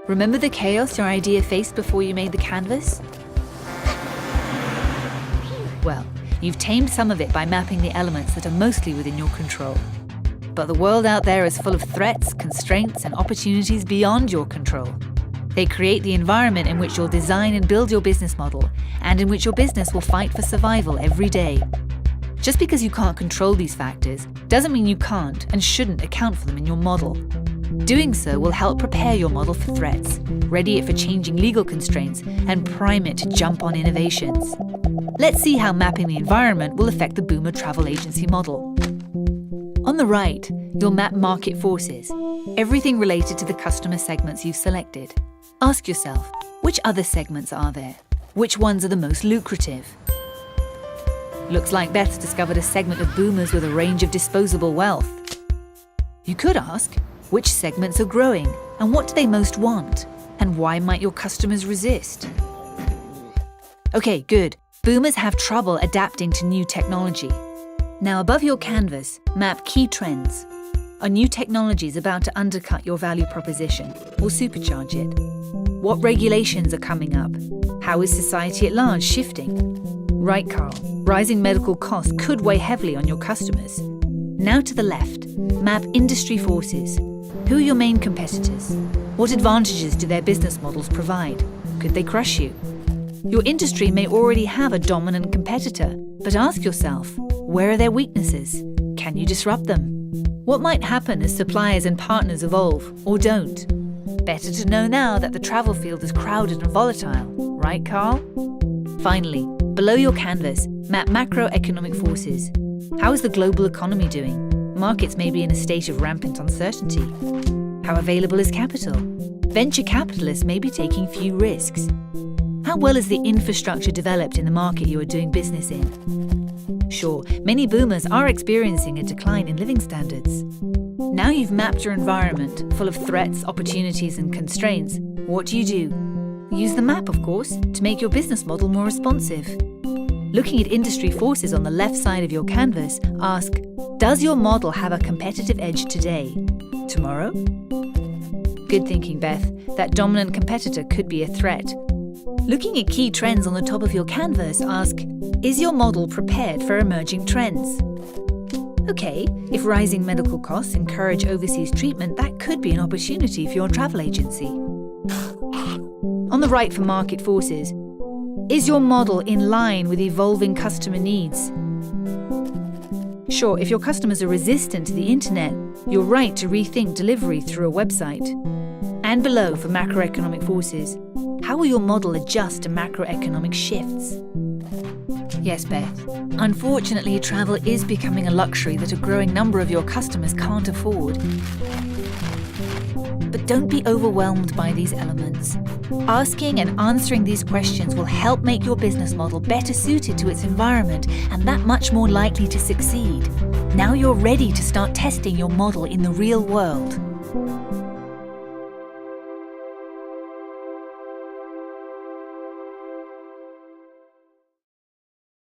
Remember the chaos your idea faced before you made the canvas? Well, you've tamed some of it by mapping the elements that are mostly within your control. But the world out there is full of threats, constraints, and opportunities beyond your control. They create the environment in which you'll design and build your business model, and in which your business will fight for survival every day. Just because you can't control these factors doesn't mean you can't and shouldn't account for them in your model. Doing so will help prepare your model for threats, ready it for changing legal constraints, and prime it to jump on innovations. Let's see how mapping the environment will affect the Boomer travel agency model. On the right, you'll map market forces, everything related to the customer segments you've selected. Ask yourself, which other segments are there? Which ones are the most lucrative? Looks like Beth's discovered a segment of boomers with a range of disposable wealth. You could ask, which segments are growing and what do they most want? And why might your customers resist? Okay, good. Boomers have trouble adapting to new technology. Now above your canvas, map key trends. Are new technologies about to undercut your value proposition or supercharge it? What regulations are coming up? How is society at large shifting? Right, Carl, rising medical costs could weigh heavily on your customers. Now to the left, map industry forces. Who are your main competitors? What advantages do their business models provide? Could they crush you? Your industry may already have a dominant competitor, but ask yourself, where are their weaknesses? Can you disrupt them? What might happen as suppliers and partners evolve or don't? Better to know now that the travel field is crowded and volatile, right, Carl? Finally, below your canvas, map macroeconomic forces. How is the global economy doing? Markets may be in a state of rampant uncertainty. How available is capital? Venture capitalists may be taking few risks. How well is the infrastructure developed in the market you are doing business in? Sure, many boomers are experiencing a decline in living standards. Now you've mapped your environment, full of threats, opportunities, and constraints. What do? Use the map, of course, to make your business model more responsive. Looking at industry forces on the left side of your canvas, ask, does your model have a competitive edge today? Tomorrow? Good thinking, Beth. That dominant competitor could be a threat. Looking at key trends on the top of your canvas, ask, is your model prepared for emerging trends? Okay, if rising medical costs encourage overseas treatment, that could be an opportunity for your travel agency. On the right for market forces, is your model in line with evolving customer needs? Sure, if your customers are resistant to the internet, you're right to rethink delivery through a website. And below for macroeconomic forces, how will your model adjust to macroeconomic shifts? Yes, Beth. Unfortunately, travel is becoming a luxury that a growing number of your customers can't afford. But don't be overwhelmed by these elements. Asking and answering these questions will help make your business model better suited to its environment and that much more likely to succeed. Now you're ready to start testing your model in the real world.